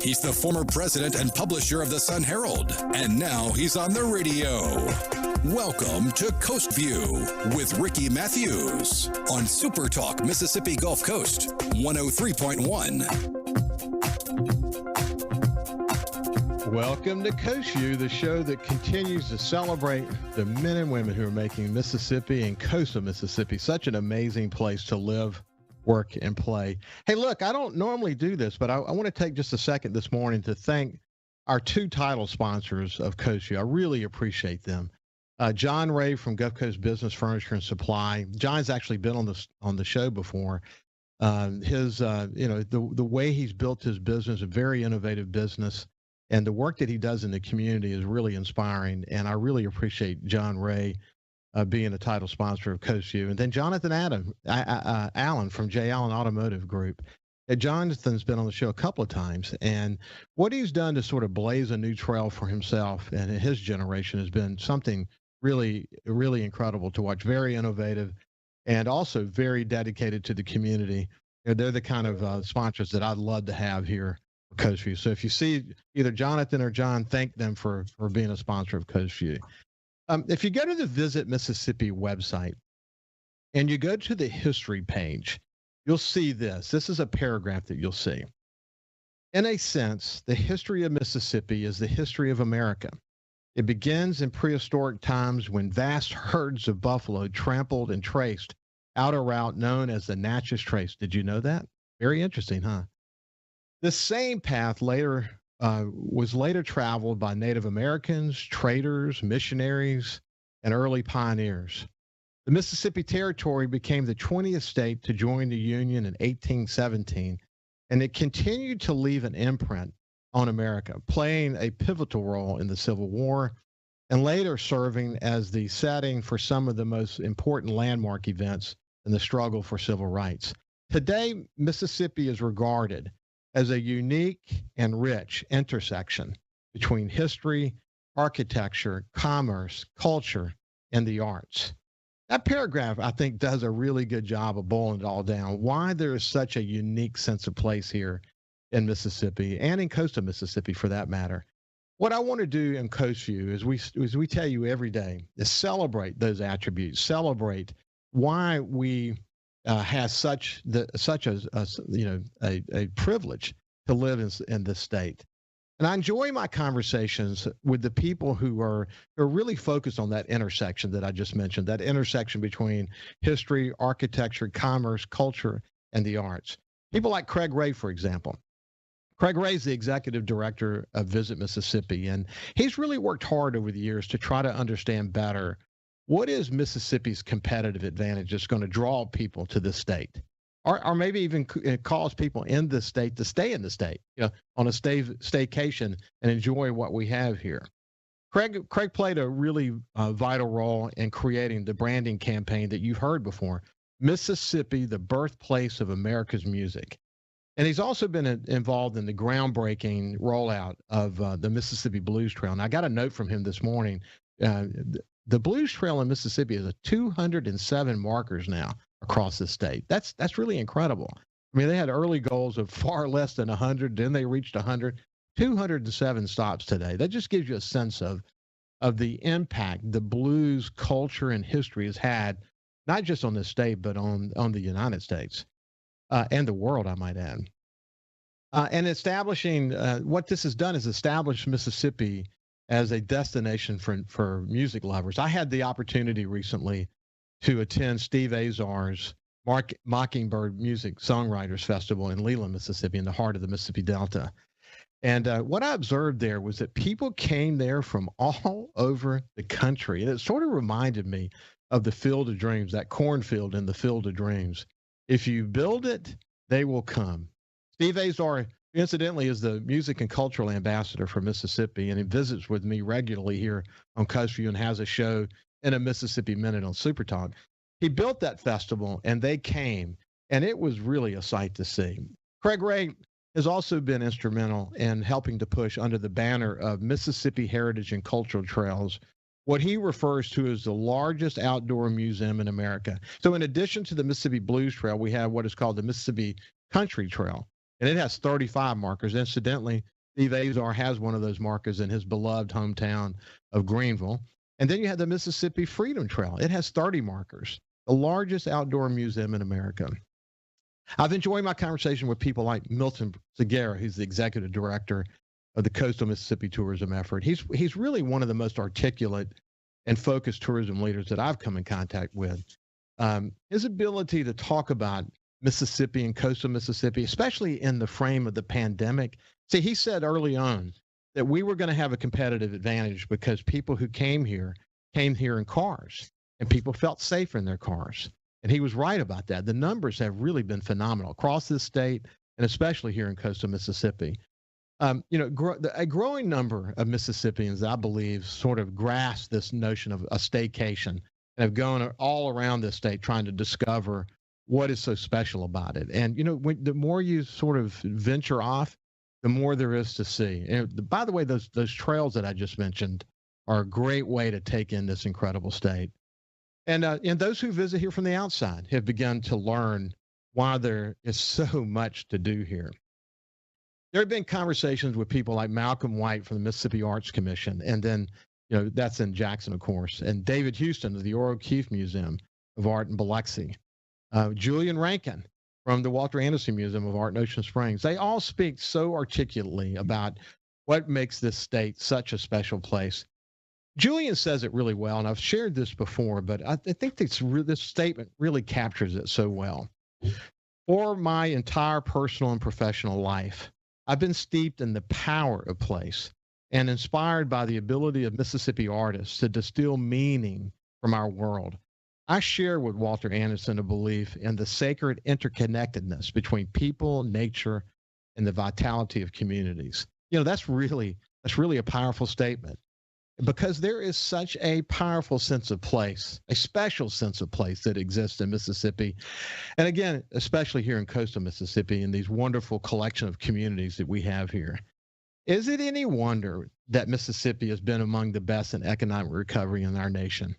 He's the former president and publisher of the Sun Herald, and now he's on the radio. Welcome to Coast View with Ricky Mathews on SuperTalk Mississippi Gulf Coast 103.1. Welcome to Coast View, the show that continues to celebrate the men and women who are making Mississippi and coastal Mississippi such an amazing place to live, work, and play. Hey, look, I don't normally do this, but I want to take just a second this morning to thank our two title sponsors of Coast View. I really appreciate them. John Ray from Gulf Coast Business Furniture and Supply. John's actually been on the show before. The way he's built his business, a very innovative business, and the work that he does in the community is really inspiring. And I really appreciate John Ray being a title sponsor of Coast View. And then Jonathan Allen from J. Allen Automotive Group. Jonathan's been on the show a couple of times, and what he's done to sort of blaze a new trail for himself and his generation has been something really, really incredible to watch. Very innovative and also very dedicated to the community. They're the kind of sponsors that I'd love to have here for Coast View. So if you see either Jonathan or John, thank them for being a sponsor of Coast View. If you go to the Visit Mississippi website and you go to the history page, you'll see this. This is a paragraph that you'll see. In a sense, the history of Mississippi is the history of America. It begins in prehistoric times when vast herds of buffalo trampled and traced out a route known as the Natchez Trace. Did you know that? Very interesting, huh? The same path was later traveled by Native Americans, traders, missionaries, and early pioneers. The Mississippi Territory became the 20th state to join the Union in 1817, and it continued to leave an imprint on America, playing a pivotal role in the Civil War and later serving as the setting for some of the most important landmark events in the struggle for civil rights. Today, Mississippi is regarded as a unique and rich intersection between history, architecture, commerce, culture, and the arts. That paragraph, I think, does a really good job of boiling it all down, why there is such a unique sense of place here in Mississippi and in coastal Mississippi for that matter. What I want to do in Coast View is we tell you every day is celebrate those attributes, celebrate why we have such a privilege to live in this state. And I enjoy my conversations with the people who are really focused on that intersection that I just mentioned, that intersection between history, architecture, commerce, culture, and the arts. People like Craig Ray, for example. Craig Ray is the executive director of Visit Mississippi, and he's really worked hard over the years to try to understand better what is Mississippi's competitive advantage that's going to draw people to this state, or maybe even cause people in the state to stay in the state, on a staycation and enjoy what we have here. Craig played a really vital role in creating the branding campaign that you've heard before, Mississippi, the birthplace of America's music. And he's also been involved in the groundbreaking rollout of the Mississippi Blues Trail. And I got a note from him this morning. The Blues Trail in Mississippi is 207 markers now across the state. That's really incredible. I mean, they had early goals of far less than 100. Then they reached 100. 207 stops today. That just gives you a sense of the impact the blues culture and history has had, not just on the state, but on the United States. And the world, I might add. And establishing what this has done is establish Mississippi as a destination for music lovers. I had the opportunity recently to attend Steve Azar's Mockingbird Music Songwriters Festival in Leland, Mississippi, in the heart of the Mississippi Delta. And what I observed there was that people came there from all over the country. And it sort of reminded me of the Field of Dreams, that cornfield in the Field of Dreams. If you build it, they will come. Steve Azar, incidentally, is the music and cultural ambassador for Mississippi, and he visits with me regularly here on Coast View and has a show in a Mississippi Minute on SuperTalk. He built that festival, and they came, and it was really a sight to see. Craig Ray has also been instrumental in helping to push under the banner of Mississippi Heritage and Cultural Trails what he refers to as the largest outdoor museum in America. So in addition to the Mississippi Blues Trail, we have what is called the Mississippi Country Trail, and it has 35 markers. Incidentally, Steve Azar has one of those markers in his beloved hometown of Greenville. And then you have the Mississippi Freedom Trail. It has 30 markers, the largest outdoor museum in America. I've enjoyed my conversation with people like Milton Segura, who's the executive director of the Coastal Mississippi Tourism Effort. He's really one of the most articulate and focused tourism leaders that I've come in contact with. His ability to talk about Mississippi and coastal Mississippi, especially in the frame of the pandemic. See, he said early on that we were going to have a competitive advantage because people who came here in cars, and people felt safer in their cars. And he was right about that. The numbers have really been phenomenal across this state, and especially here in coastal Mississippi. A growing number of Mississippians, I believe, sort of grasp this notion of a staycation and have gone all around the state trying to discover what is so special about it. And, the more you sort of venture off, the more there is to see. And by the way, those trails that I just mentioned are a great way to take in this incredible state. And those who visit here from the outside have begun to learn why there is so much to do here. There have been conversations with people like Malcolm White from the Mississippi Arts Commission, and then, that's in Jackson, of course, and David Houston of the Orr O'Keefe Museum of Art in Biloxi, Julian Rankin from the Walter Anderson Museum of Art in Ocean Springs. They all speak so articulately about what makes this state such a special place. Julian says it really well, and I've shared this before, but I think this statement really captures it so well. For my entire personal and professional life, I've been steeped in the power of place and inspired by the ability of Mississippi artists to distill meaning from our world. I share with Walter Anderson a belief in the sacred interconnectedness between people, nature, and the vitality of communities. That's really a powerful statement, because there is such a powerful sense of place, a special sense of place that exists in Mississippi. And again, especially here in coastal Mississippi, in these wonderful collection of communities that we have here. Is it any wonder that Mississippi has been among the best in economic recovery in our nation?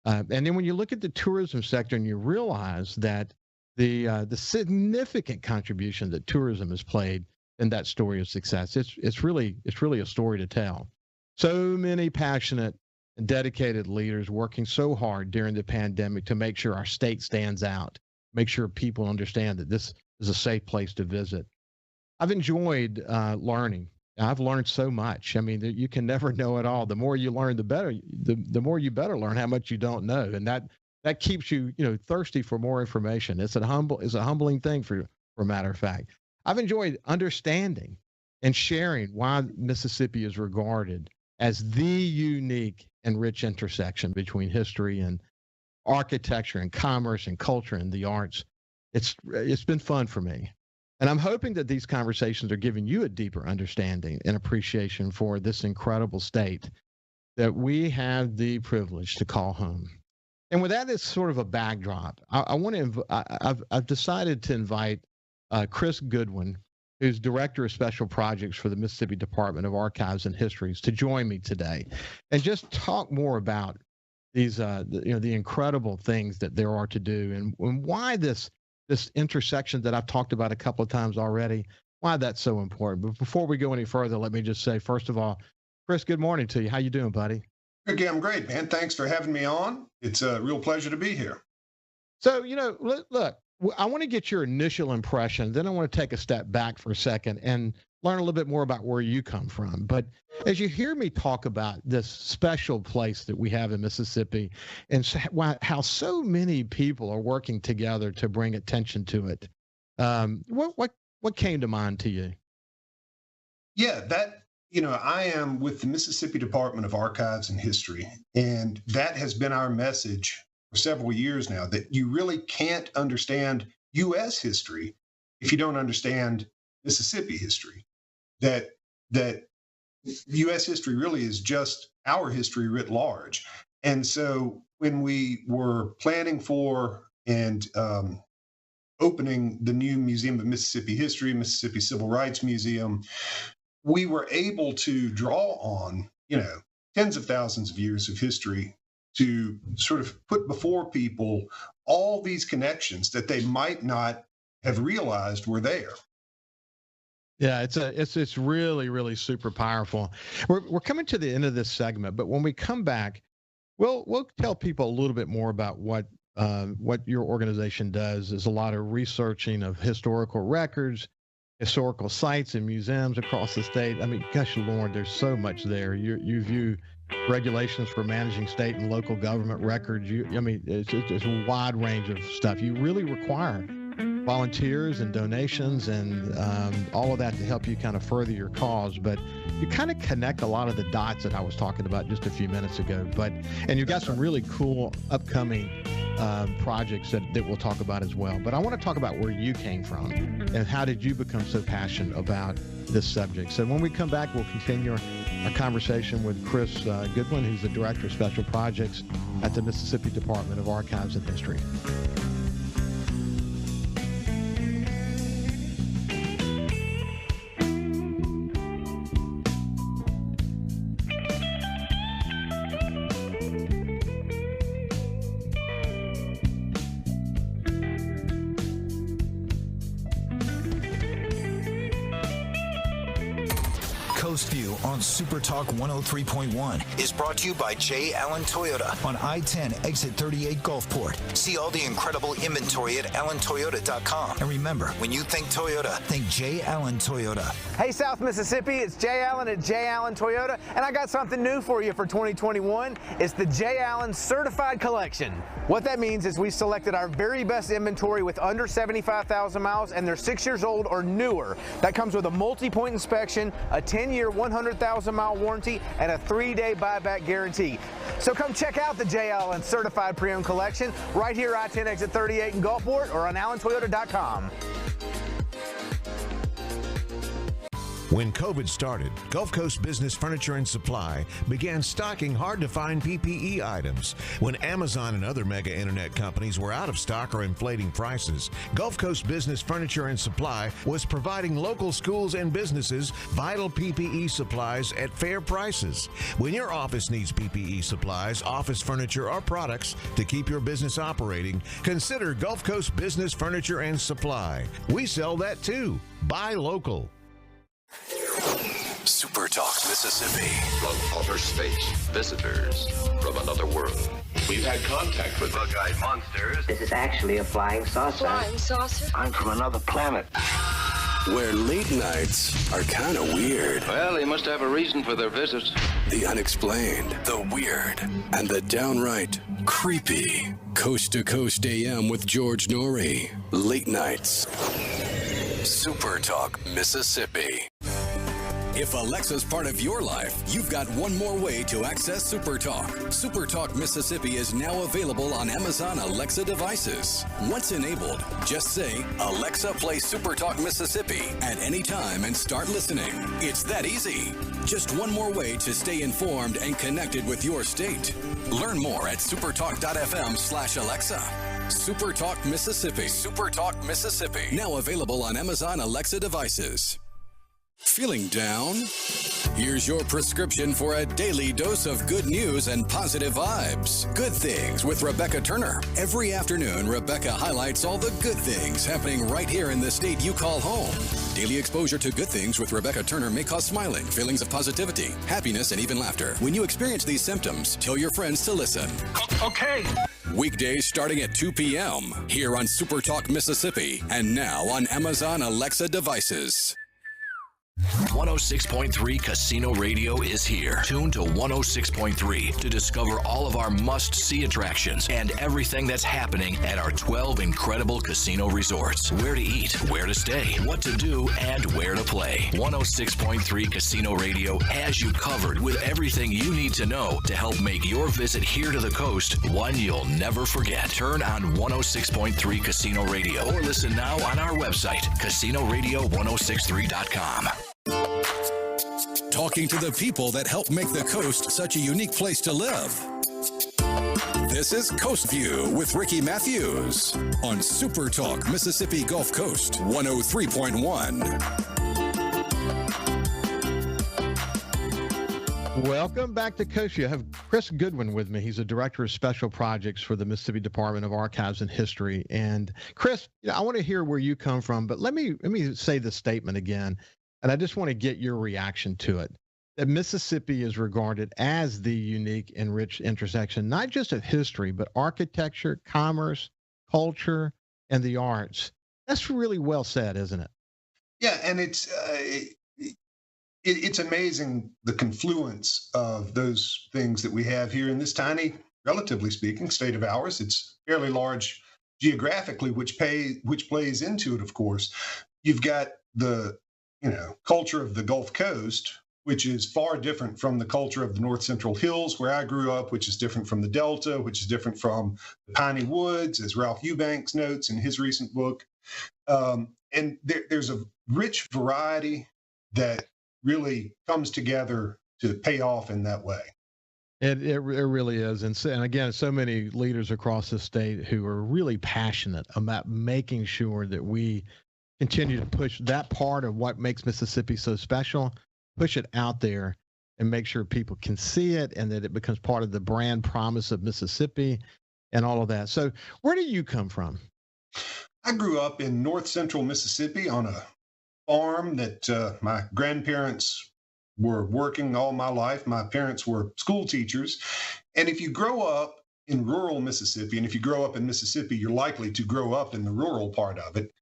And then when you look at the tourism sector and you realize that the significant contribution that tourism has played in that story of success, it's really a story to tell. So many passionate and dedicated leaders working so hard during the pandemic to make sure our state stands out, make sure people understand that this is a safe place to visit. I've enjoyed learning. I've learned so much. I mean, you can never know it all. The more you learn, the better. The more you better learn how much you don't know, and that keeps you, thirsty for more information. It's a humbling thing for a matter of fact. I've enjoyed understanding and sharing why Mississippi is regarded as the unique and rich intersection between history and architecture and commerce and culture and the arts. It's been fun for me. And I'm hoping that these conversations are giving you a deeper understanding and appreciation for this incredible state that we have the privilege to call home. And with that as sort of a backdrop, I've decided to invite Chris Goodwin, who's Director of Special Projects for the Mississippi Department of Archives and Histories, to join me today and just talk more about these, the incredible things that there are to do and why this intersection that I've talked about a couple of times already, why that's so important. But before we go any further, let me just say, first of all, Chris, good morning to you. How you doing, buddy? Okay, I'm great, man. Thanks for having me on. It's a real pleasure to be here. So, look, I want to get your initial impression. Then I want to take a step back for a second and learn a little bit more about where you come from. But as you hear me talk about this special place that we have in Mississippi and how so many people are working together to bring attention to it, what came to mind to you? Yeah, I am with the Mississippi Department of Archives and History, and that has been our message for several years now, that you really can't understand U.S. history if you don't understand Mississippi history. That U.S. history really is just our history writ large. And so when we were planning for and opening the new Museum of Mississippi History, Mississippi Civil Rights Museum, we were able to draw on, tens of thousands of years of history to sort of put before people all these connections that they might not have realized were there. Yeah, it's really, really super powerful. We're coming to the end of this segment, but when we come back, we'll tell people a little bit more about what your organization does. There's a lot of researching of historical records, historical sites and museums across the state. I mean, gosh, Lord, there's so much there. You view regulations for managing state and local government records. I mean, it's a wide range of stuff. You really require volunteers and donations and all of that to help you kind of further your cause. But you kind of connect a lot of the dots that I was talking about just a few minutes ago. And you've got some really cool upcoming projects that we'll talk about as well. But I want to talk about where you came from and how did you become so passionate about this subject. So when we come back, we'll continue our conversation with Chris Goodwin, who's the Director of Special Projects at the Mississippi Department of Archives and History. Coast View on SuperTalk 103.1 is brought to you by J. Allen Toyota on I-10 exit 38 Gulfport. See all the incredible inventory at allentoyota.com. And remember, when you think Toyota, think J. Allen Toyota. Hey, South Mississippi, it's J. Allen at J. Allen Toyota, and I got something new for you for 2021. It's the J. Allen Certified Collection. What that means is we selected our very best inventory with under 75,000 miles, and they're 6 years old or newer. That comes with a multi-point inspection, a 10-year, 100,000-mile warranty, and a 3-day buyback guarantee. So come check out the J. Allen Certified Pre-Owned Collection right here, I-10 exit 38 in Gulfport, or on allentoyota.com. When COVID started, Gulf Coast Business Furniture and Supply began stocking hard-to-find PPE items. When Amazon and other mega internet companies were out of stock or inflating prices, Gulf Coast Business Furniture and Supply was providing local schools and businesses vital PPE supplies at fair prices. When your office needs PPE supplies, office furniture, or products to keep your business operating, consider Gulf Coast Business Furniture and Supply. We sell that too. Buy local. SuperTalk Mississippi. From outer space, visitors from another world. We've had contact with bug-eyed monsters. This is actually a flying saucer. Flying saucer? I'm from another planet. Where late nights are kind of weird. Well, they must have a reason for their visits. The unexplained, the weird, and the downright creepy. Coast to Coast AM with George Norrie. Late nights. SuperTalk Mississippi. If Alexa's part of your life, you've got one more way to access SuperTalk. SuperTalk Mississippi is now available on Amazon Alexa devices. Once enabled, just say, Alexa, play SuperTalk Mississippi at any time and start listening. It's that easy. Just one more way to stay informed and connected with your state. Learn more at supertalk.fm/Alexa. SuperTalk Mississippi. SuperTalk Mississippi. Now available on Amazon Alexa devices. Feeling down? Here's your prescription for a daily dose of good news and positive vibes. Good Things with Rebecca Turner. Every afternoon, Rebecca highlights all the good things happening right here in the state you call home. Daily exposure to Good Things with Rebecca Turner may cause smiling, feelings of positivity, happiness, and even laughter. When you experience these symptoms, tell your friends to listen. Okay. Weekdays starting at 2 p.m. here on SuperTalk Mississippi and now on Amazon Alexa devices. 106.3 Casino Radio is here. Tune to 106.3 to discover all of our must-see attractions and everything that's happening at our 12 incredible casino resorts. Where to eat, where to stay, what to do, and where to play. 106.3 Casino Radio has you covered with everything you need to know to help make your visit here to the coast one you'll never forget. Turn on 106.3 Casino Radio or listen now on our website, casinoradio1063.com. Talking to the people that help make the coast such a unique place to live. This is Coast View with Ricky Mathews on SuperTalk Mississippi Gulf Coast 103.1. Welcome back to Coast View. I have Chris Goodwin with me. He's a director of special projects for the Mississippi Department of Archives and History. And Chris, I want to hear where you come from, but let me say the statement again. and I just want to get your reaction to it. That Mississippi is regarded as the unique and rich intersection, not just of history, but architecture, commerce, culture, and the arts. That's really well said, isn't it? Yeah, and it's amazing the confluence of those things that we have here in this tiny, relatively speaking, state of ours. It's fairly large geographically, which plays into it, of course. You've got the culture of the Gulf Coast, which is far different from the culture of the North Central Hills, where I grew up, which is different from the Delta, which is different from the Piney Woods, as Ralph Eubanks notes in his recent book. And there's a rich variety that really comes together to pay off in that way. It really is. And again, so many leaders across the state who are really passionate about making sure that we continue to push that part of what makes Mississippi so special, push it out there and make sure people can see it and that it becomes part of the brand promise of Mississippi and all of that. So where do you come from? I grew up in north central Mississippi on a farm that my grandparents were working all my life. My parents were school teachers. And if you grow up in rural Mississippi, and if you grow up in Mississippi, you're likely to grow up in the rural part of it,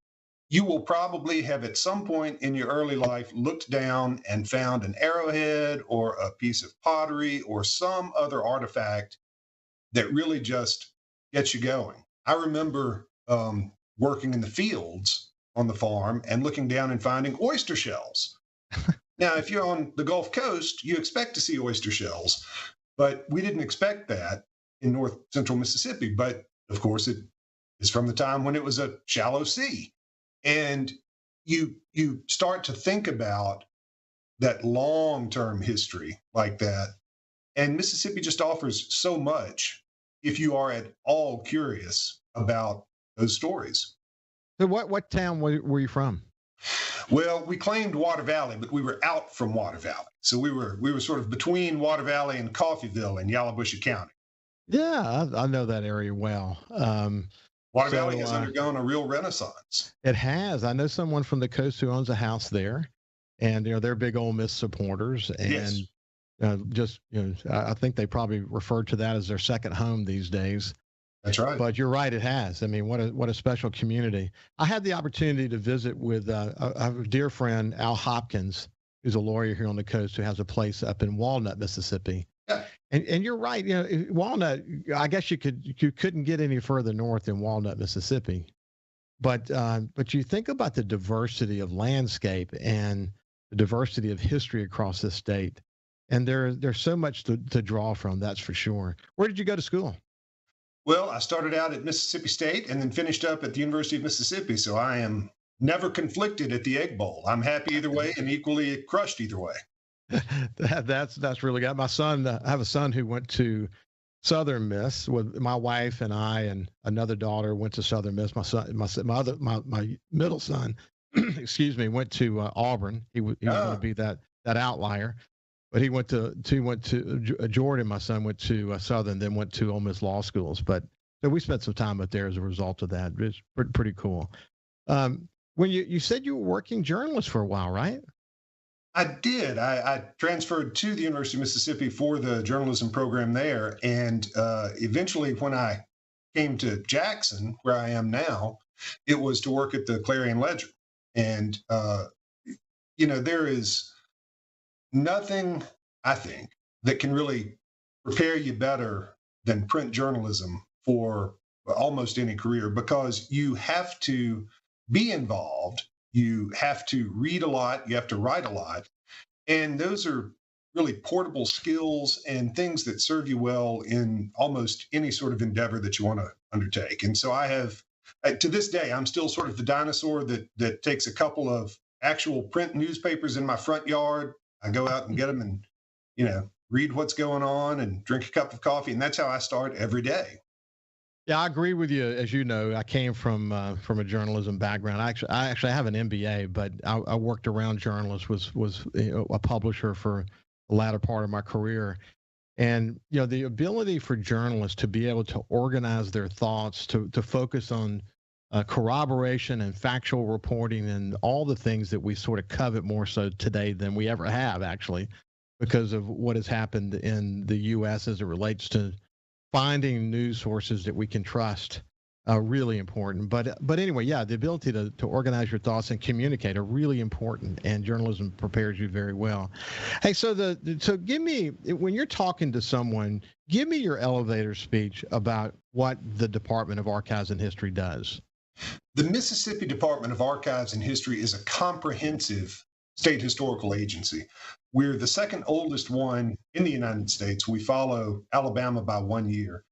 you will probably have at some point in your early life looked down and found an arrowhead or a piece of pottery or some other artifact that really just gets you going. I remember working in the fields on the farm and looking down and finding oyster shells. Now, if you're on the Gulf Coast, you expect to see oyster shells, but we didn't expect that in north central Mississippi. But of course, it is from the time when it was a shallow sea. And you start to think about that long-term history like that. And Mississippi just offers so much if you are at all curious about those stories. So what town were you from? Well, we claimed Water Valley, but we were out from Water Valley. So we were sort of between Water Valley and Coffeyville in Yalobusha County. Yeah, I know that area well. Water Valley has undergone a real renaissance. It has. I know someone from the coast who owns a house there, and they're big Ole Miss supporters, and yes. I think they probably refer to that as their second home these days. That's right. But you're right, it has. I mean, what a special community. I had the opportunity to visit with a dear friend, Al Hopkins, who's a lawyer here on the coast, who has a place up in Walnut, Mississippi. Yeah. And you're right. Walnut. I guess you couldn't get any further north than Walnut, Mississippi. But you think about the diversity of landscape and the diversity of history across this state, and there's so much to draw from. That's for sure. Where did you go to school? Well, I started out at Mississippi State and then finished up at the University of Mississippi. So I am never conflicted at the Egg Bowl. I'm happy either way and equally crushed either way. That's really good. My son, I have a son who went to Southern Miss. With my wife and I and another daughter went to Southern Miss. My middle son, excuse me, went to Auburn. He was going to be that outlier. But he went to Jordan. My son went to Southern, then went to Ole Miss Law Schools. But so we spent some time up there as a result of that. It's pretty cool. When you said you were working journalist for a while, right? I did. I transferred to the University of Mississippi for the journalism program there. And eventually, when I came to Jackson, where I am now, it was to work at the Clarion Ledger. And, there is nothing, I think, that can really prepare you better than print journalism for almost any career, because you have to be involved. You have to read a lot. You have to write a lot. And those are really portable skills and things that serve you well in almost any sort of endeavor that you want to undertake. And so I have, to this day, I'm still sort of the dinosaur that takes a couple of actual print newspapers in my front yard. I go out and get them and, read what's going on and drink a cup of coffee. And that's how I start every day. Yeah, I agree with you. As you know, I came from a journalism background. I actually have an MBA, but I worked around journalists, was a publisher for the latter part of my career. And, the ability for journalists to be able to organize their thoughts, to focus on corroboration and factual reporting and all the things that we sort of covet more so today than we ever have, actually, because of what has happened in the U.S. as it relates to finding news sources that we can trust. Really important. But anyway, yeah, the ability to organize your thoughts and communicate are really important, and journalism prepares you very well. Hey, so give me, when you're talking to someone, give me your elevator speech about what the Department of Archives and History does. The Mississippi Department of Archives and History is a comprehensive state historical agency. We're the second oldest one in the United States. We follow Alabama by 1 year.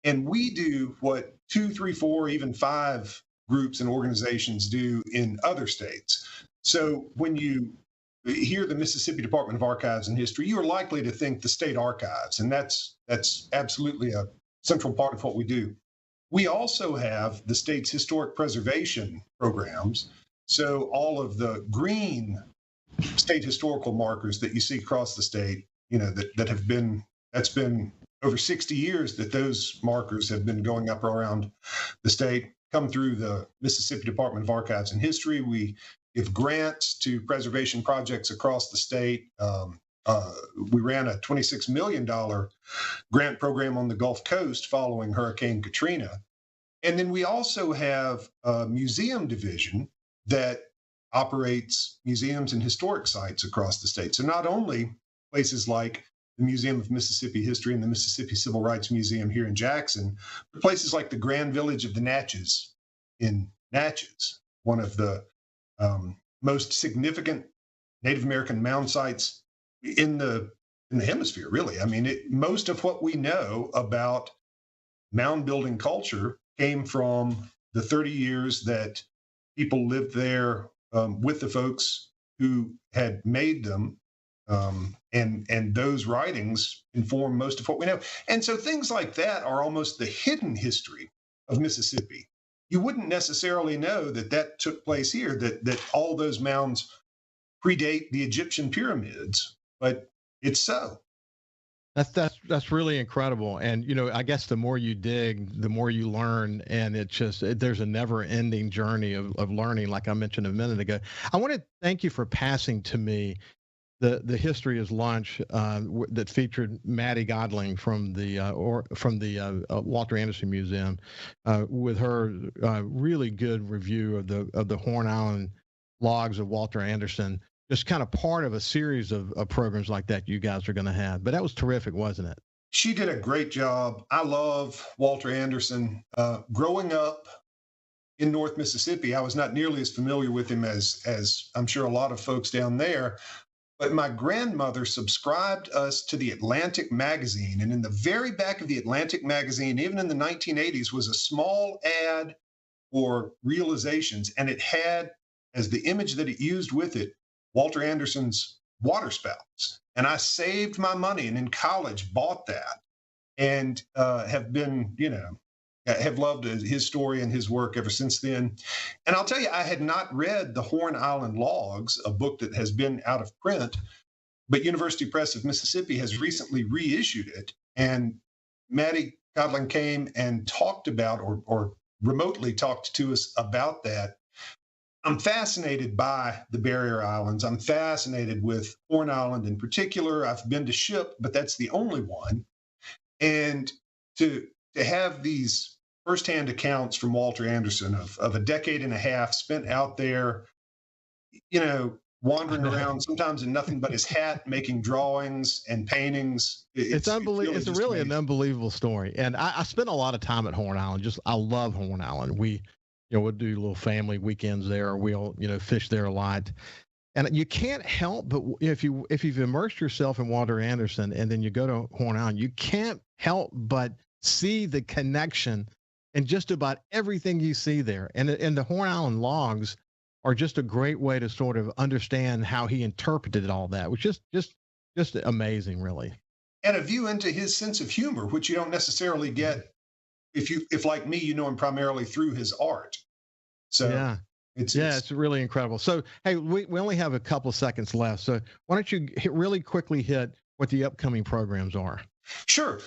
And we do what 2, 3, 4, even 5 groups and organizations do in other states. So when you hear the Mississippi Department of Archives and History, you are likely to think the state archives, and that's absolutely a central part of what we do. We also have the state's historic preservation programs. So all of the green state historical markers that you see across the state, that's been over 60 years that those markers have been going up around the state, come through the Mississippi Department of Archives and History. We give grants to preservation projects across the state. We ran a $26 million grant program on the Gulf Coast following Hurricane Katrina. And then we also have a museum division that operates museums and historic sites across the state. So not only places like the Museum of Mississippi History and the Mississippi Civil Rights Museum here in Jackson, but places like the Grand Village of the Natchez in Natchez, one of the most significant Native American mound sites in the hemisphere, really. I mean, most of what we know about mound building culture came from the 30 years that people lived there with the folks who had made them. And those writings inform most of what we know. And so things like that are almost the hidden history of Mississippi. You wouldn't necessarily know that took place here, that all those mounds predate the Egyptian pyramids, but it's so. That's really incredible. And, I guess the more you dig, the more you learn. And there's a never ending journey of learning, like I mentioned a minute ago. I want to thank you for passing to me the History is Lunch that featured Maddie Godling from the Walter Anderson Museum with her really good review of the Horn Island logs of Walter Anderson, just kind of part of a series of programs like that you guys are going to have. But that was terrific, wasn't it? She did a great job. I love Walter Anderson. Growing up in North Mississippi, I was not nearly as familiar with him as I'm sure a lot of folks down there. But my grandmother subscribed us to the Atlantic magazine. And in the very back of the Atlantic magazine, even in the 1980s, was a small ad for realizations. And it had, as the image that it used with it, Walter Anderson's waterspouts. And I saved my money and in college bought that and have been, have loved his story and his work ever since then. And I'll tell you, I had not read the Horn Island Logs, a book that has been out of print, but University Press of Mississippi has recently reissued it. And Maddie Godling came and talked about, or remotely talked to us about that. I'm fascinated by the Barrier Islands. I'm fascinated with Horn Island in particular. I've been to Ship, but that's the only one. And to have these firsthand accounts from Walter Anderson of a decade and a half spent out there, wandering around, sometimes in nothing but his hat, making drawings and paintings. It's unbelievable. It's really an unbelievable story. And I spent a lot of time at Horn Island. I love Horn Island. We'll do little family weekends there. We'll, fish there a lot. And you can't help but if you've immersed yourself in Walter Anderson and then you go to Horn Island, you can't help but see the connection and just about everything you see there. And the Horn Island logs are just a great way to sort of understand how he interpreted all that, which is just amazing, really. And a view into his sense of humor, which you don't necessarily get if like me, you know him primarily through his art. So yeah. It's really incredible. So, hey, we only have a couple of seconds left. So why don't you really quickly hit what the upcoming programs are? Sure.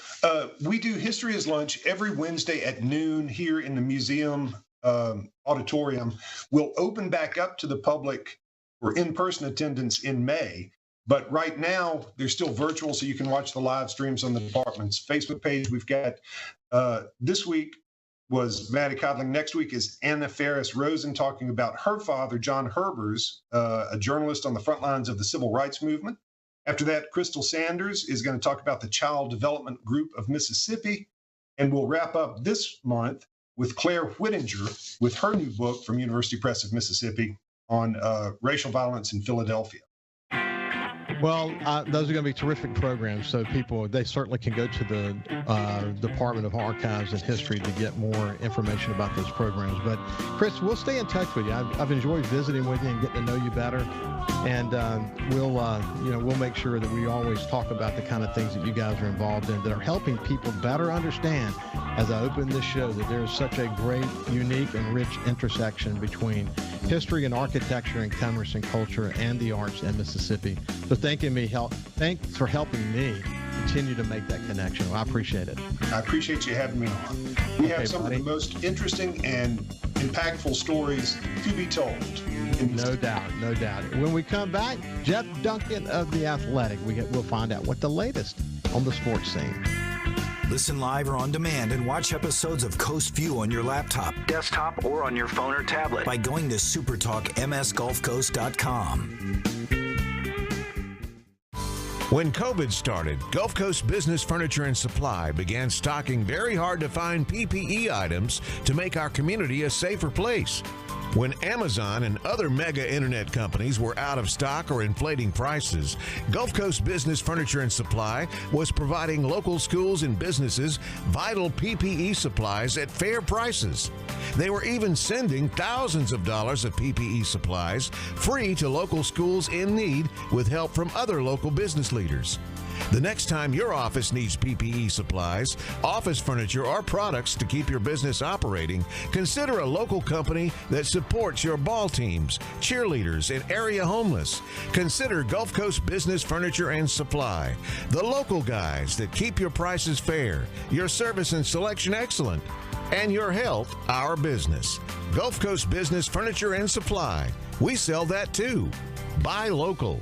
We do History is Lunch every Wednesday at noon here in the museum auditorium will open back up to the public for in-person attendance in May. But right now, they're still virtual, so you can watch the live streams on the department's Facebook page. We've got this week was Maddie Codling. Next week is Anna Ferris Rosen talking about her father, John Herbers, a journalist on the front lines of the civil rights movement. After that, Crystal Sanders is going to talk about the Child Development Group of Mississippi. And we'll wrap up this month with Claire Whittinger with her new book from University Press of Mississippi on racial violence in Philadelphia. Well, those are going to be terrific programs. So they certainly can go to the Department of Archives and History to get more information about those programs. But Chris, we'll stay in touch with you. I've enjoyed visiting with you and getting to know you better. And we'll make sure that we always talk about the kind of things that you guys are involved in that are helping people better understand, as I open this show, that there is such a great, unique, and rich intersection between history and architecture and commerce and culture and the arts in Mississippi. So thanks for helping me continue to make that connection. I appreciate it. I appreciate you having me on. We have some of the most interesting and impactful stories to be told. No doubt. When we come back, Jeff Duncan of The Athletic, we'll find out what the latest on the sports scene. Listen live or on demand and watch episodes of Coast View on your laptop, desktop, or on your phone or tablet by going to supertalkmsgulfcoast.com. When COVID started, Gulf Coast Business Furniture and Supply began stocking very hard-to-find PPE items to make our community a safer place. When Amazon and other mega internet companies were out of stock or inflating prices, Gulf Coast Business Furniture and Supply was providing local schools and businesses vital PPE supplies at fair prices. They were even sending thousands of dollars of PPE supplies free to local schools in need with help from other local business leaders. The next time your office needs PPE supplies, office furniture, or products to keep your business operating, consider a local company that supports your ball teams, cheerleaders, and area homeless. Consider Gulf Coast Business Furniture and Supply, the local guys that keep your prices fair, your service and selection excellent, and your health our business. Gulf Coast Business Furniture and Supply. We sell that too. Buy local.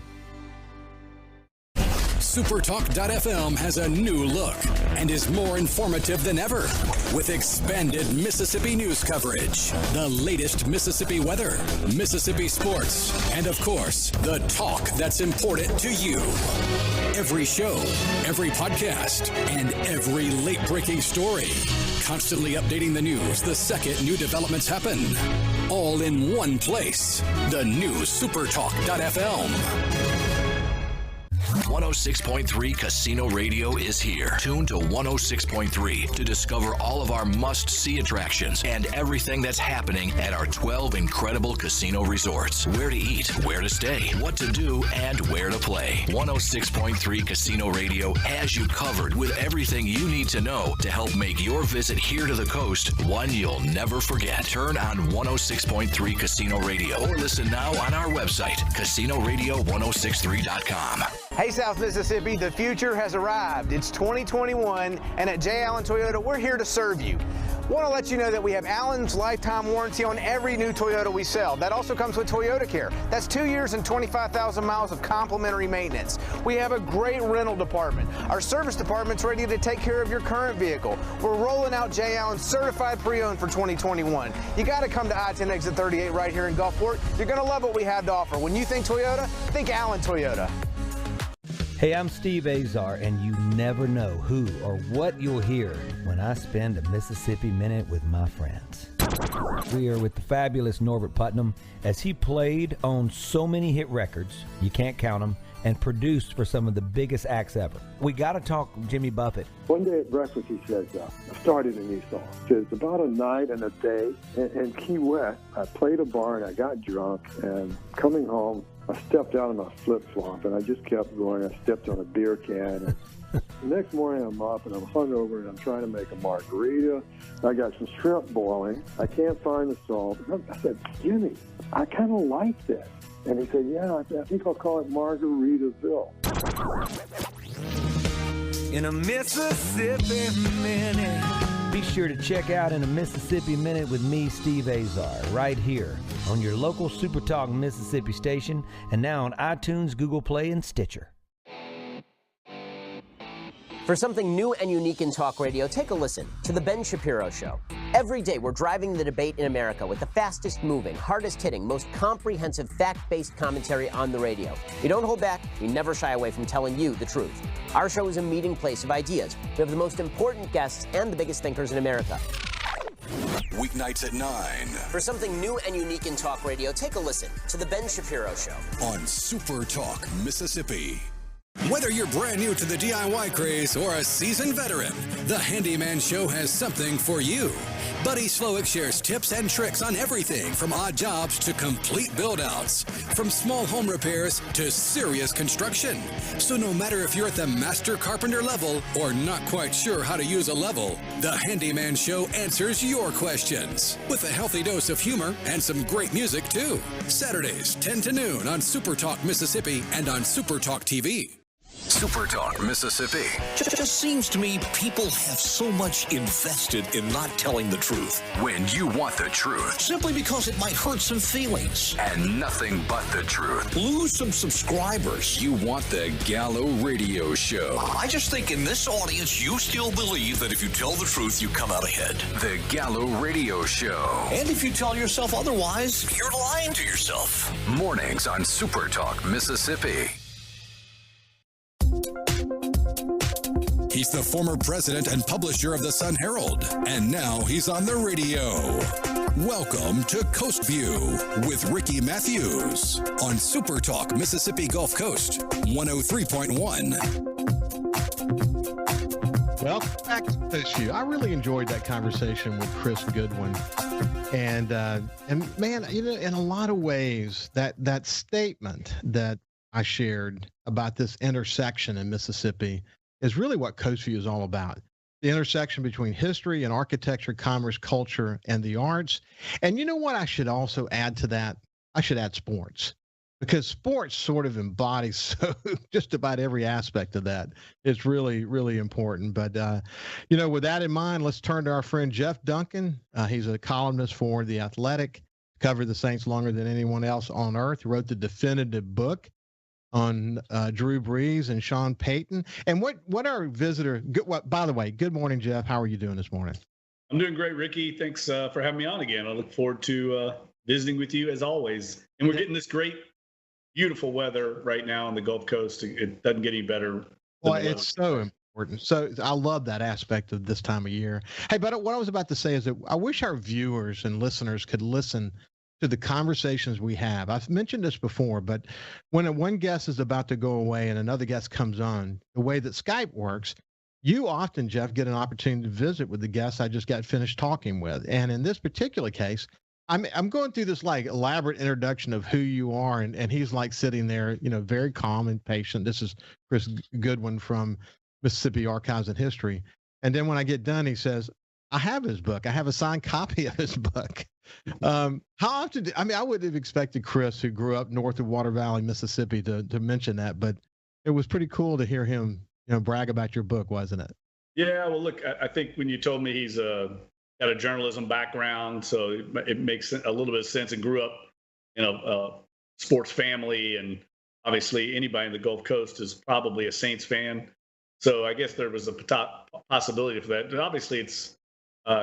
SuperTalk.fm has a new look and is more informative than ever with expanded Mississippi news coverage, the latest Mississippi weather, Mississippi sports, and of course, the talk that's important to you. Every show, every podcast, and every late-breaking story. Constantly updating the news the second new developments happen. All in one place. The new SuperTalk.fm. 106.3 Casino Radio is here. Tune to 106.3 to discover all of our must-see attractions and everything that's happening at our 12 incredible casino resorts. Where to eat, where to stay, what to do, and where to play. 106.3 Casino Radio has you covered with everything you need to know to help make your visit here to the coast one you'll never forget. Turn on 106.3 Casino Radio or listen now on our website, CasinoRadio1063.com. Hey, South Mississippi, the future has arrived. It's 2021, and at J. Allen Toyota, we're here to serve you. Want to let you know that we have Allen's lifetime warranty on every new Toyota we sell. That also comes with Toyota Care. That's 2 years and 25,000 miles of complimentary maintenance. We have a great rental department. Our service department's ready to take care of your current vehicle. We're rolling out J. Allen certified pre-owned for 2021. You got to come to I-10 exit 38 right here in Gulfport. You're going to love what we have to offer. When you think Toyota, think Allen Toyota. Hey, I'm Steve Azar, and you never know who or what you'll hear when I spend a Mississippi Minute with my friends. We are with the fabulous Norbert Putnam as he played on so many hit records, you can't count them, and produced for some of the biggest acts ever. We got to talk Jimmy Buffett. One day at breakfast, he says, I started a new song. He says, about a night and a day in Key West, I played a bar and I got drunk, and coming home, I stepped out of my flip-flop, and I just kept going. I stepped on a beer can. And the next morning, I'm up, and I'm hungover, and I'm trying to make a margarita. I got some shrimp boiling. I can't find the salt. I said, Jimmy, I kind of like this. And he said, yeah, I think I'll call it Margaritaville. In a Mississippi Minute, Be sure to check out In a Mississippi Minute with me, Steve Azar, right here on your local SuperTalk Mississippi station and now on iTunes, Google Play, and Stitcher. For something new and unique in talk radio, take a listen to The Ben Shapiro Show. Every day, we're driving the debate in America with the fastest moving, hardest hitting, most comprehensive, fact-based commentary on the radio. We don't hold back. We never shy away from telling you the truth. Our show is a meeting place of ideas. We have the most important guests and the biggest thinkers in America. Weeknights at 9. For something new and unique in talk radio, take a listen to The Ben Shapiro Show. On Super Talk, Mississippi. Whether you're brand new to the DIY craze or a seasoned veteran, the Handyman Show has something for you. Buddy Slowick shares tips and tricks on everything from odd jobs to complete build-outs, from small home repairs to serious construction. So no matter if you're at the master carpenter level or not quite sure how to use a level, the Handyman Show answers your questions with a healthy dose of humor and some great music too. Saturdays, 10 to noon on Super Talk Mississippi and on Super Talk TV. Super Talk Mississippi. Just seems to me people have so much invested in not telling the truth. When you want the truth. Simply because it might hurt some feelings. And nothing but the truth. Lose some subscribers. You want the Gallo Radio Show. I just think in this audience, you still believe that if you tell the truth, you come out ahead. The Gallo Radio Show. And if you tell yourself otherwise, you're lying to yourself. Mornings on Super Talk Mississippi. He's the former president and publisher of the Sun Herald, and now he's on the radio. Welcome to Coast View with Ricky Mathews on Super Talk Mississippi Gulf Coast 103.1. Welcome back to Coast View. I really enjoyed that conversation with Chris Goodwin, and man, you know, in a lot of ways, that statement that I shared about this intersection in Mississippi is really what Coast View is all about. The intersection between history and architecture, commerce, culture, and the arts. And you know what I should also add to that? I should add sports, because sports sort of embodies so just about every aspect of that. It's really, really important. But, you know, with that in mind, let's turn to our friend Jeff Duncan. He's a columnist for The Athletic, covered the Saints longer than anyone else on earth. He wrote the definitive book on Drew Brees and Sean Payton. And what our visitor, by the way, good morning, Jeff. How are you doing this morning? I'm doing great, Ricky. Thanks for having me on again. I look forward to visiting with you as always. And we're getting this great, beautiful weather right now on the Gulf Coast. It doesn't get any better. Well, it's so important. So I love that aspect of this time of year. Hey, but what I was about to say is that I wish our viewers and listeners could listen to the conversations we have. I've mentioned this before, but when one guest is about to go away and another guest comes on, the way that Skype works, you often, Jeff, get an opportunity to visit with the guest I just got finished talking with. And in this particular case, I'm going through this like elaborate introduction of who you are, and he's like sitting there, you know, very calm and patient. This is Chris Goodwin from Mississippi Archives and History. And then when I get done, he says, I have his book. I have a signed copy of his book. How often? I would have expected Chris, who grew up north of Water Valley, Mississippi, to mention that, but it was pretty cool to hear him, you know, brag about your book, wasn't it? Yeah. Well, look, I think when you told me he's got a journalism background, so it makes a little bit of sense, and grew up in a sports family, and obviously anybody in the Gulf Coast is probably a Saints fan. So I guess there was a possibility for that. And obviously, it's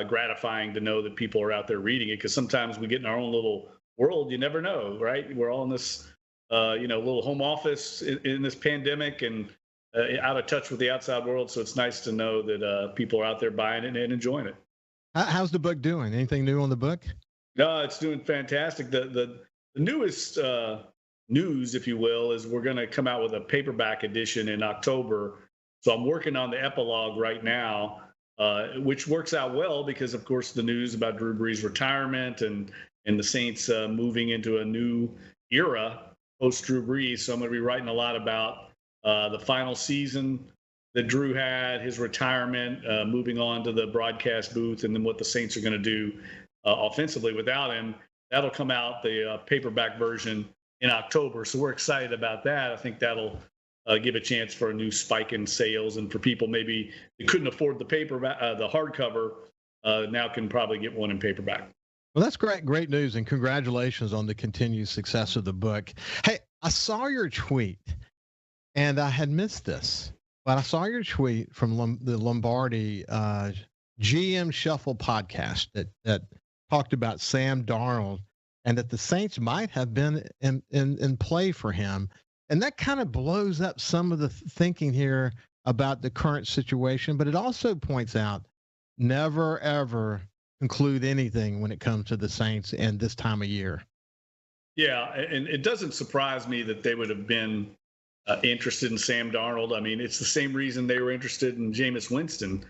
gratifying to know that people are out there reading it, because sometimes we get in our own little world. You never know, right? We're all in this, little home office in this pandemic, and out of touch with the outside world. So it's nice to know that people are out there buying it and enjoying it. How's the book doing? Anything new on the book? No, it's doing fantastic. The newest news, if you will, is we're going to come out with a paperback edition in October. So I'm working on the epilogue right now, which works out well because, of course, the news about Drew Brees' retirement and the Saints moving into a new era post-Drew Brees. So I'm going to be writing a lot about the final season that Drew had, his retirement, moving on to the broadcast booth, and then what the Saints are going to do offensively without him. That'll come out, the paperback version, in October. So we're excited about that. I think that'll give a chance for a new spike in sales, and for people maybe that couldn't afford the paperback, the hardcover, now can probably get one in paperback. Well, that's great news, and congratulations on the continued success of the book. Hey, I saw your tweet, and I had missed this, but I saw your tweet from the Lombardi GM Shuffle podcast that talked about Sam Darnold and that the Saints might have been in play for him. And that kind of blows up some of the thinking here about the current situation, but it also points out never, ever conclude anything when it comes to the Saints and this time of year. Yeah, and it doesn't surprise me that they would have been interested in Sam Darnold. I mean, it's the same reason they were interested in Jameis Winston.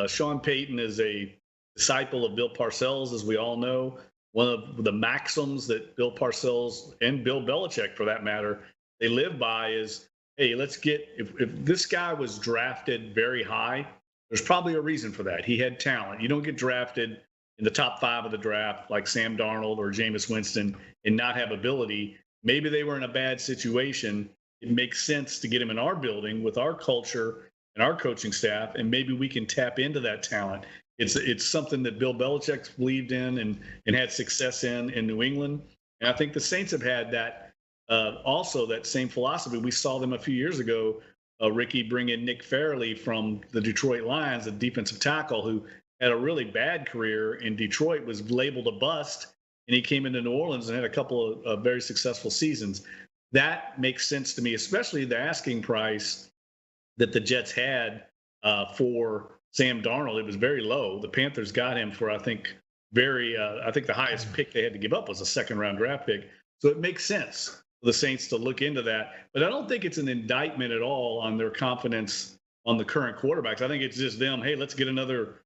Sean Payton is a disciple of Bill Parcells, as we all know. One of the maxims that Bill Parcells and Bill Belichick, for that matter, they live by is, hey, let's get, if this guy was drafted very high, there's probably a reason for that. He had talent. You don't get drafted in the top 5 of the draft like Sam Darnold or Jameis Winston and not have ability. Maybe they were in a bad situation. It makes sense to get him in our building with our culture and our coaching staff, and maybe we can tap into that talent. It's something that Bill Belichick believed in and had success in New England. And I think the Saints have had that also, that same philosophy. We saw them a few years ago, Ricky, bring in Nick Fairley from the Detroit Lions, a defensive tackle who had a really bad career in Detroit, was labeled a bust, and he came into New Orleans and had a couple of very successful seasons. That makes sense to me, especially the asking price that the Jets had for Sam Darnold. It was very low. The Panthers got him for, I think the highest pick they had to give up was a 2nd-round draft pick. So it makes sense for the Saints to look into that. But I don't think it's an indictment at all on their confidence on the current quarterbacks. I think it's just them, hey, let's get another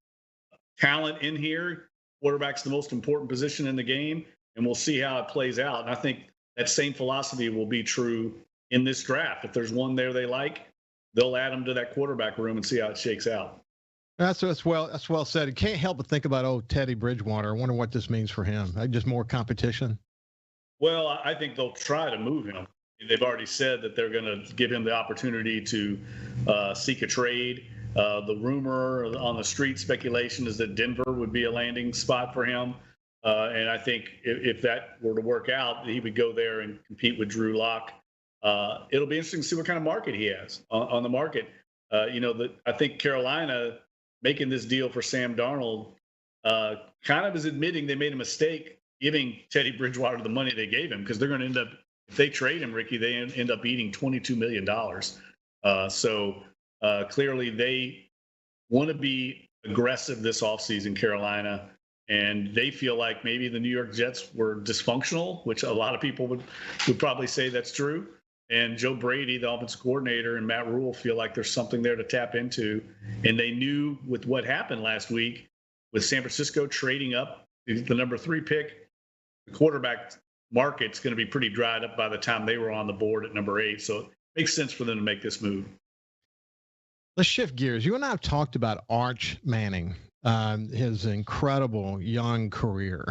talent in here. Quarterback's the most important position in the game, and we'll see how it plays out. And I think that same philosophy will be true in this draft. If there's one there they like, they'll add them to that quarterback room and see how it shakes out. That's well said. You can't help but think about Teddy Bridgewater. I wonder what this means for him. Just more competition. Well, I think they'll try to move him. They've already said that they're going to give him the opportunity to seek a trade. The rumor on the street speculation is that Denver would be a landing spot for him. And I think if that were to work out, he would go there and compete with Drew Lock. It'll be interesting to see what kind of market he has on the market. I think Carolina making this deal for Sam Darnold kind of is admitting they made a mistake giving Teddy Bridgewater the money they gave him, because they're going to end up, if they trade him, Ricky, they end up eating $22 million. So clearly they want to be aggressive this offseason, Carolina, and they feel like maybe the New York Jets were dysfunctional, which a lot of people would probably say that's true. And Joe Brady, the offensive coordinator, and Matt Rule feel like there's something there to tap into. And they knew with what happened last week with San Francisco trading up the number 3 pick, the quarterback market's going to be pretty dried up by the time they were on the board at number 8. So it makes sense for them to make this move. Let's shift gears. You and I have talked about Arch Manning, his incredible young career.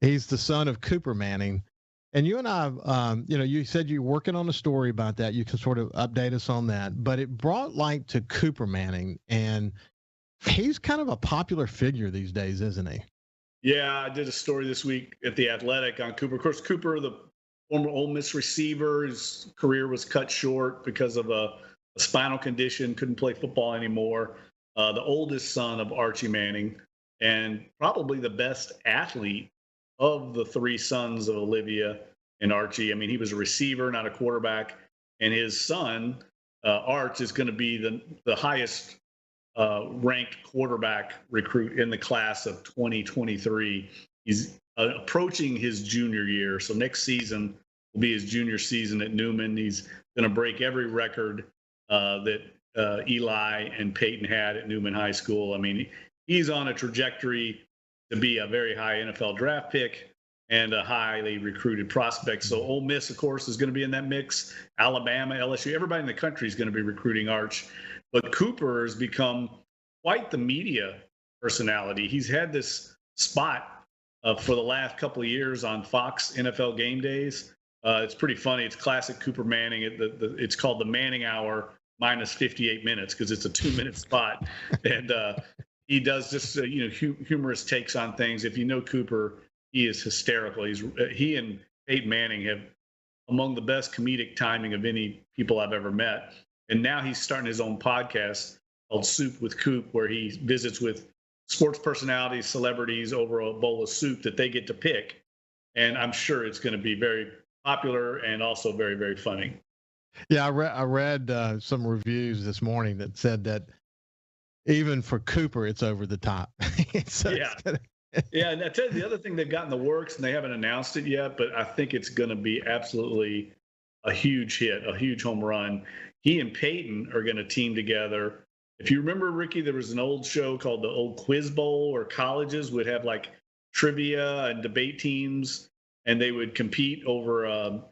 He's the son of Cooper Manning. And you and I, you said you're working on a story about that. You can sort of update us on that. But it brought light to Cooper Manning, and he's kind of a popular figure these days, isn't he? Yeah, I did a story this week at The Athletic on Cooper. Of course, Cooper, the former Ole Miss receiver, his career was cut short because of a spinal condition, couldn't play football anymore. The oldest son of Archie Manning, and probably the best athlete of the 3 sons of Olivia and Archie. I mean, he was a receiver, not a quarterback. And his son, Arch, is going to be the highest ranked quarterback recruit in the class of 2023. He's approaching his junior year. So next season will be his junior season at Newman. He's going to break every record that Eli and Peyton had at Newman High School. I mean, he's on a trajectory to be a very high NFL draft pick and a highly recruited prospect. So Ole Miss, of course, is going to be in that mix. Alabama, LSU, everybody in the country is going to be recruiting Arch. But Cooper has become quite the media personality. He's had this spot for the last couple of years on Fox NFL Game Days. It's pretty funny. It's classic Cooper Manning. It's called the Manning Hour minus 58 minutes because it's a 2-minute spot. And he does just humorous takes on things. If you know Cooper, he is hysterical. He and Peyton Manning have among the best comedic timing of any people I've ever met. And now he's starting his own podcast called Soup with Coop, where he visits with sports personalities, celebrities over a bowl of soup that they get to pick. And I'm sure it's going to be very popular and also very, very funny. Yeah, I read some reviews this morning that said that even for Cooper, it's over the top. Yeah, and I tell you, the other thing they've got in the works, and they haven't announced it yet, but I think it's going to be absolutely a huge hit, a huge home run. He and Peyton are going to team together. If you remember, Ricky, there was an old show called the old Quiz Bowl, where colleges would have like trivia and debate teams, and they would compete over a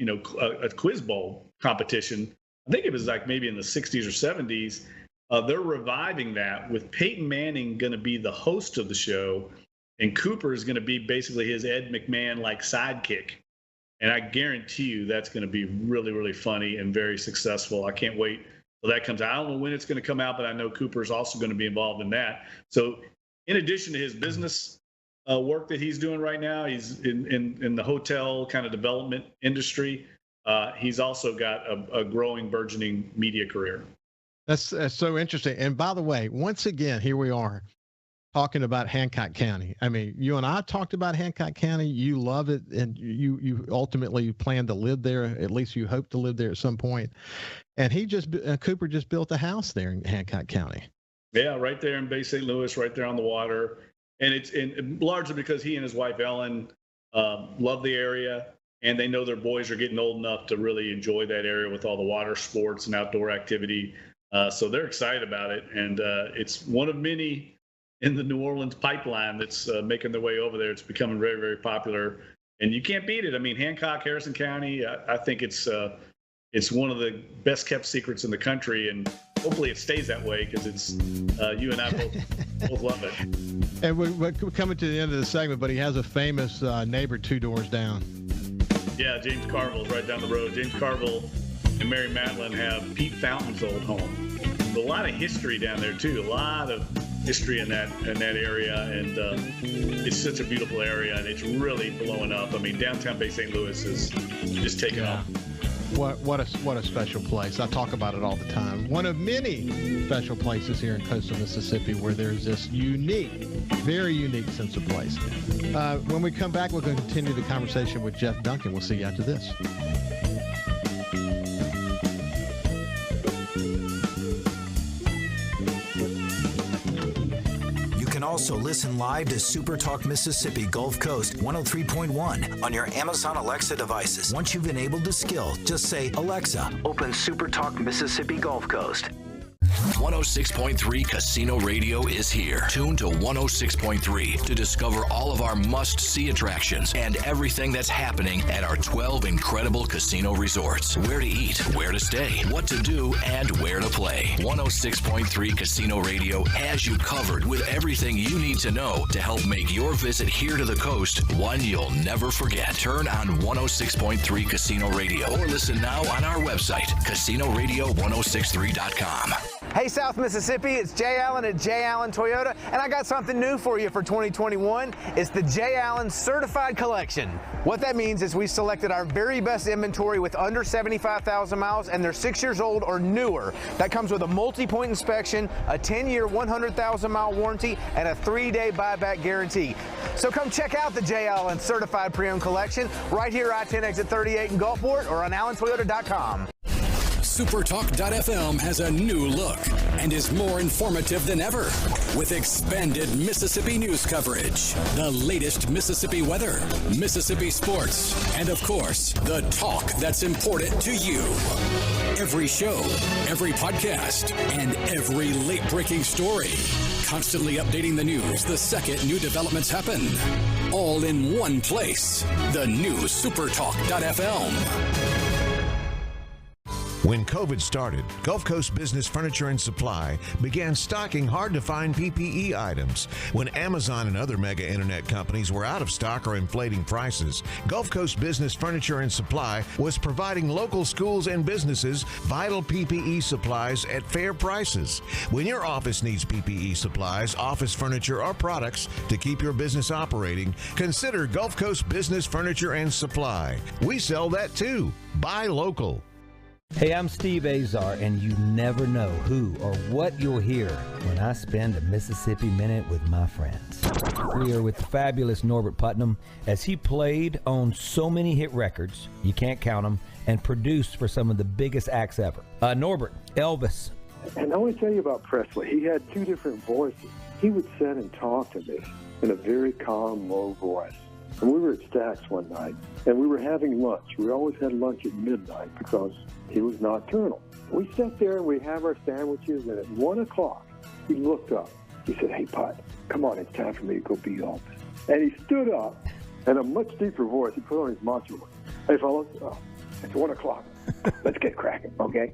quiz bowl competition. I think it was like maybe in the 60s or 70s. They're reviving that with Peyton Manning going to be the host of the show, and Cooper is going to be basically his Ed McMahon-like sidekick. And I guarantee you that's going to be really, really funny and very successful. I can't wait till that comes out. I don't know when it's going to come out, but I know Cooper is also going to be involved in that. So in addition to his business work that he's doing right now, he's in the hotel kind of development industry. He's also got a growing, burgeoning media career. That's so interesting. And by the way, once again, here we are talking about Hancock County. I mean, you and I talked about Hancock County. You love it, and you ultimately plan to live there. At least you hope to live there at some point. And Cooper just built a house there in Hancock County. Yeah, right there in Bay St. Louis, right there on the water. And it's largely because he and his wife Ellen love the area, and they know their boys are getting old enough to really enjoy that area with all the water sports and outdoor activity. So they're excited about it, and it's one of many in the New Orleans pipeline that's making their way over there. It's becoming very, very popular, and you can't beat it. I mean, Hancock, Harrison County, I think it's one of the best kept secrets in the country, and hopefully it stays that way, because it's you and I both love it. And we're coming to the end of the segment, but he has a famous neighbor 2 doors down. Yeah, James Carville's right down the road. James Carville and Mary Madeline have Pete Fountain's old home. A lot of history down there too. A lot of history in that area, and it's such a beautiful area, and it's really blowing up. I mean, downtown Bay St. Louis is just taking off. What a special place. I talk about it all the time. One of many special places here in coastal Mississippi where there's this very unique sense of place. When we come back, we're going to continue the conversation with Jeff Duncan. We'll see you after this. Also listen live to SuperTalk Mississippi Gulf Coast 103.1 on your Amazon Alexa devices. Once you've enabled the skill, just say, Alexa, open SuperTalk Mississippi Gulf Coast. 106.3 Casino Radio is here. Tune to 106.3 to discover all of our must-see attractions and everything that's happening at our 12 incredible casino resorts. Where to eat, where to stay, what to do, and where to play. 106.3 Casino Radio has you covered with everything you need to know to help make your visit here to the coast one you'll never forget. Turn on 106.3 Casino Radio or listen now on our website, CasinoRadio1063.com. Hey, South Mississippi, it's Jay Allen at Jay Allen Toyota, and I got something new for you for 2021. It's the Jay Allen Certified Collection. What that means is we selected our very best inventory with under 75,000 miles, and they're 6 years old or newer. That comes with a multi-point inspection, a 10-year, 100,000-mile warranty, and a 3-day buyback guarantee. So come check out the Jay Allen Certified Pre-Owned Collection right here, I-10 exit 38 in Gulfport, or on allentoyota.com. SuperTalk.fm has a new look and is more informative than ever with expanded Mississippi news coverage, the latest Mississippi weather, Mississippi sports, and of course, the talk that's important to you. Every show, every podcast, and every late-breaking story. Constantly updating the news the second new developments happen. All in one place. The new SuperTalk.fm. When COVID started, Gulf Coast Business Furniture and Supply began stocking hard-to-find PPE items. When Amazon and other mega internet companies were out of stock or inflating prices, Gulf Coast Business Furniture and Supply was providing local schools and businesses vital PPE supplies at fair prices. When your office needs PPE supplies, office furniture, or products to keep your business operating, consider Gulf Coast Business Furniture and Supply. We sell that too. Buy local. Hey, I'm Steve Azar, and you never know who or what you'll hear when I spend a Mississippi Minute with my friends. We are with the fabulous Norbert Putnam as he played on so many hit records, you can't count them, and produced for some of the biggest acts ever. Norbert, Elvis. And I want to tell you about Presley. He had two different voices. He would sit and talk to me in a very calm, low voice. And we were at Stack's one night, and we were having lunch. We always had lunch at midnight because he was nocturnal. We sat there and we have our sandwiches, and at 1 o'clock, he looked up. He said, "Hey, Put, come on, it's time for me to go be Elvis." And he stood up, and a much deeper voice, he put on his macho voice. "Hey, fellas, it's 1 o'clock. Let's get cracking, okay?"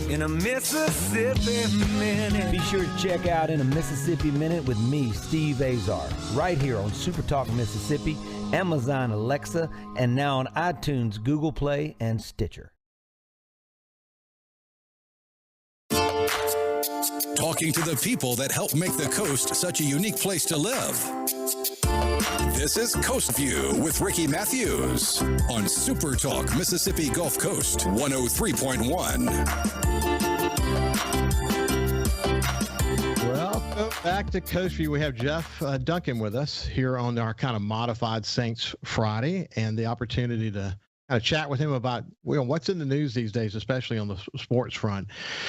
In a Mississippi Minute. Be sure to check out In a Mississippi Minute with me, Steve Azar, right here on SuperTalk Mississippi, Amazon Alexa, and now on iTunes, Google Play, and Stitcher. Talking to the people that help make the coast such a unique place to live. This is Coast View with Ricky Mathews on SuperTalk Mississippi Gulf Coast 103.1. Welcome back to Coast View. We have Jeff Duncan with us here on our kind of modified Saints Friday, and the opportunity to kind of chat with him about what's in the news these days, especially on the sports front.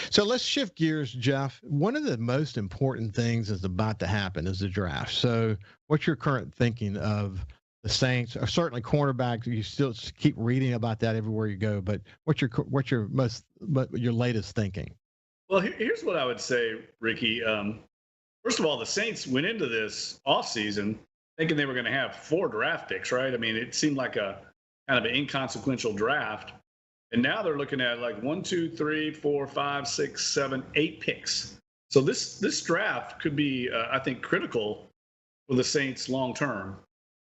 So let's shift gears, Jeff. One of the most important things is about to happen is the draft. So what's your current thinking of the Saints, or certainly cornerback? You still keep reading about that everywhere you go, but what's your latest thinking? Well, here's what I would say, Ricky. First of all, the Saints went into this offseason thinking they were going to have 4 draft picks, right? I mean, it seemed like a kind of an inconsequential draft. And now they're looking at like 1, 2, 3, 4, 5, 6, 7, 8 picks. So this draft could be, I think, critical for the Saints long term.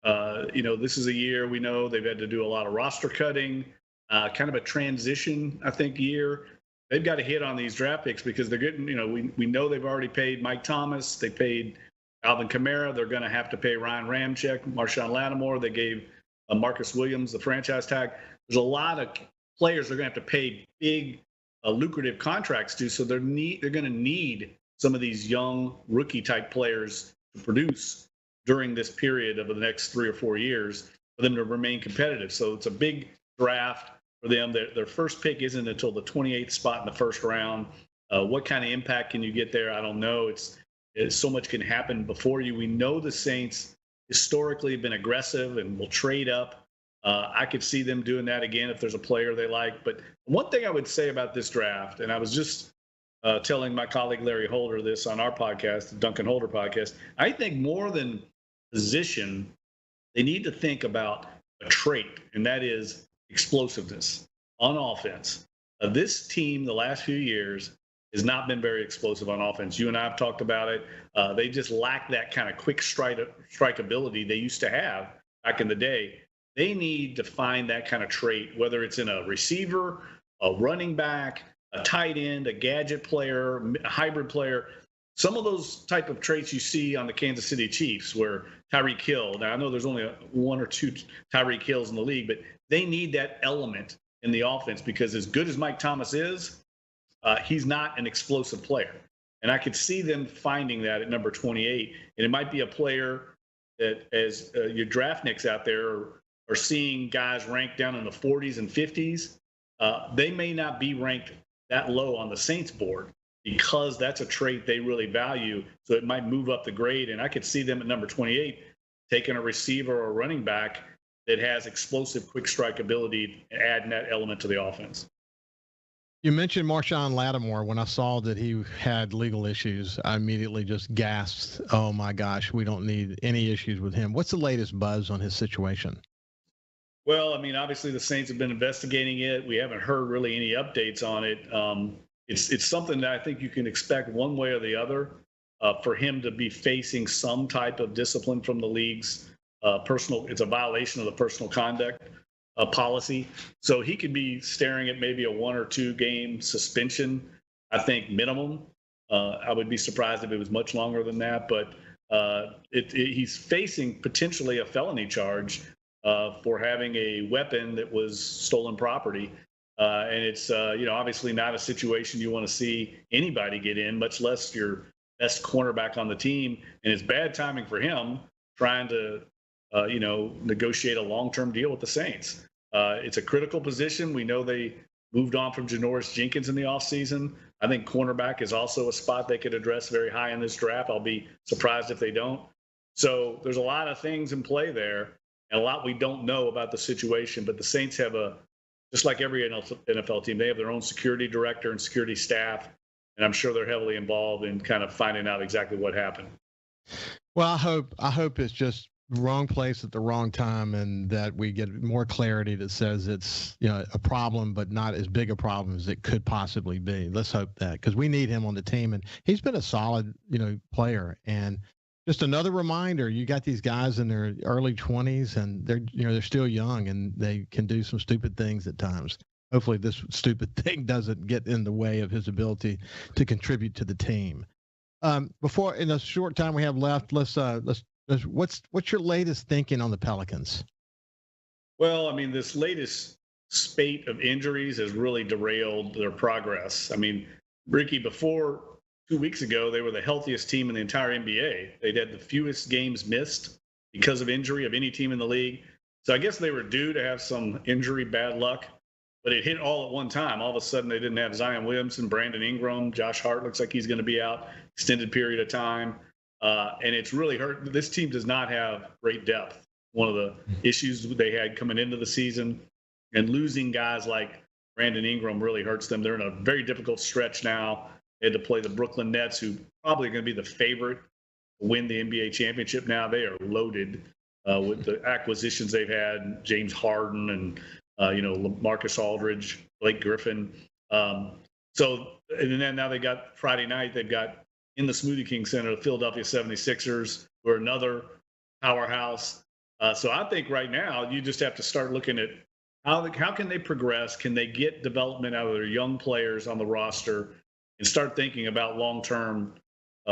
This is a year we know they've had to do a lot of roster cutting, kind of a transition, I think, year. They've got to hit on these draft picks because they're getting, we know they've already paid Mike Thomas. They paid Alvin Kamara. They're going to have to pay Ryan Ramczyk, Marshawn Lattimore. They gave Marcus Williams the franchise tag. There's a lot of players they're going to have to pay big, lucrative contracts to. So they're going to need some of these young rookie type players to produce during this period of the next 3 or 4 years for them to remain competitive. So it's a big draft for them. Their first pick isn't until the 28th spot in the first round. What kind of impact can you get there? I don't know. It's so much can happen before you. We know the Saints historically have been aggressive and will trade up. I could see them doing that again if there's a player they like. But one thing I would say about this draft, and I was just telling my colleague Larry Holder this on our podcast, the Duncan Holder podcast, I think more than position, they need to think about a trait, and that is explosiveness on offense. This team the last few years has not been very explosive on offense. You and I have talked about it. They just lack that kind of quick strike ability they used to have back in the day. They need to find that kind of trait, whether it's in a receiver, a running back, a tight end, a gadget player, a hybrid player. Some of those type of traits you see on the Kansas City Chiefs, where Tyreek Hill, now I know there's only 1 or 2 Tyreek Hills in the league, but they need that element in the offense because as good as Mike Thomas is, he's not an explosive player. And I could see them finding that at number 28. And it might be a player that, as your draftniks out there are seeing guys ranked down in the 40s and 50s, they may not be ranked that low on the Saints board because that's a trait they really value. So it might move up the grade. And I could see them at number 28 taking a receiver or a running back that has explosive quick strike ability and adding that element to the offense. You mentioned Marshawn Lattimore. When I saw that he had legal issues, I immediately just gasped, oh my gosh, we don't need any issues with him. What's the latest buzz on his situation? Well, I mean, obviously the Saints have been investigating it. We haven't heard really any updates on it. It's something that I think you can expect one way or the other for him to be facing some type of discipline from the league's personal. It's a violation of the personal conduct policy. So he could be staring at maybe a 1 or 2 game suspension, I think minimum. I would be surprised if it was much longer than that, but he's facing potentially a felony charge for having a weapon that was stolen property. And it's, obviously not a situation you want to see anybody get in, much less your best cornerback on the team. And it's bad timing for him trying to, negotiate a long-term deal with the Saints. It's a critical position. We know they moved on from Janoris Jenkins in the offseason. I think cornerback is also a spot they could address very high in this draft. I'll be surprised if they don't. So there's a lot of things in play there and a lot we don't know about the situation. But the Saints have just like every NFL team, they have their own security director and security staff. And I'm sure they're heavily involved in kind of finding out exactly what happened. Well, I hope it's just wrong place at the wrong time, and that we get more clarity that says it's a problem, but not as big a problem as it could possibly be. Let's hope that, because we need him on the team, and he's been a solid player. And just another reminder, you got these guys in their early 20s, and they're still young, and they can do some stupid things at times. Hopefully this stupid thing doesn't get in the way of his ability to contribute to the team. Before, in the short time we have left, what's your latest thinking on the Pelicans? Well, I mean, this latest spate of injuries has really derailed their progress. I mean, Ricky, before 2 weeks ago, they were the healthiest team in the entire NBA. They'd had the fewest games missed because of injury of any team in the league. So I guess they were due to have some injury bad luck, but it hit all at one time. All of a sudden, they didn't have Zion Williamson, Brandon Ingram, Josh Hart looks like he's going to be out extended period of time. And it's really hurt. This team does not have great depth. One of the issues they had coming into the season, and losing guys like Brandon Ingram really hurts them. They're in a very difficult stretch now. They had to play the Brooklyn Nets, who probably going to be the favorite to win the NBA championship now. They are loaded with the acquisitions they've had, James Harden and, Marcus Aldridge, Blake Griffin. And then now they got Friday night, they've got in the Smoothie King Center, the Philadelphia 76ers, who are another powerhouse. So I think right now you just have to start looking at how can they progress? Can they get development out of their young players on the roster and start thinking about long-term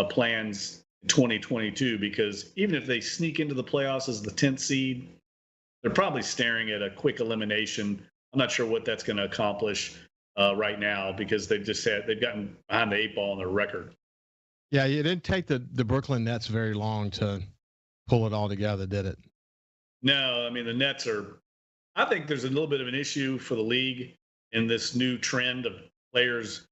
plans in 2022? Because even if they sneak into the playoffs as the 10th seed, they're probably staring at a quick elimination. I'm not sure what that's going to accomplish right now, because they've gotten behind the 8 ball on their record. Yeah, it didn't take the Brooklyn Nets very long to pull it all together, did it? No, I mean, the Nets I think there's a little bit of an issue for the league in this new trend of players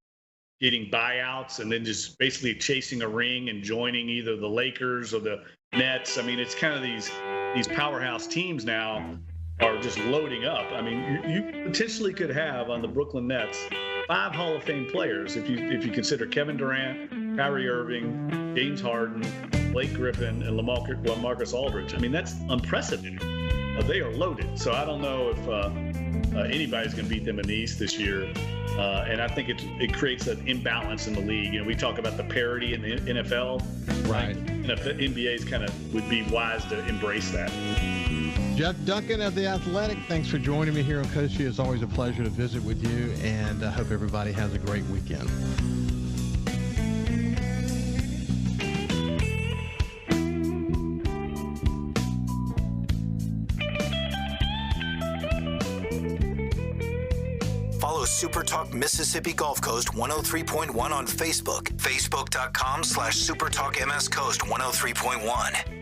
getting buyouts and then just basically chasing a ring and joining either the Lakers or the Nets. I mean, it's kind of these powerhouse teams now are just loading up. I mean, you potentially could have on the Brooklyn Nets 5 Hall of Fame players if you consider Kevin Durant, Kyrie Irving, James Harden, Blake Griffin, and LaMarcus Aldridge. I mean, that's unprecedented. They are loaded. So I don't know if anybody's going to beat them in the East this year. And I think it creates an imbalance in the league. We talk about the parity in the NFL. Right. And if the NBA would be wise to embrace that. Jeff Duncan of The Athletic, thanks for joining me here on Coast View. It's always a pleasure to visit with you, and I hope everybody has a great weekend. Follow SuperTalk Mississippi Gulf Coast 103.1 on Facebook. Facebook.com/SuperTalk MS Coast 103.1.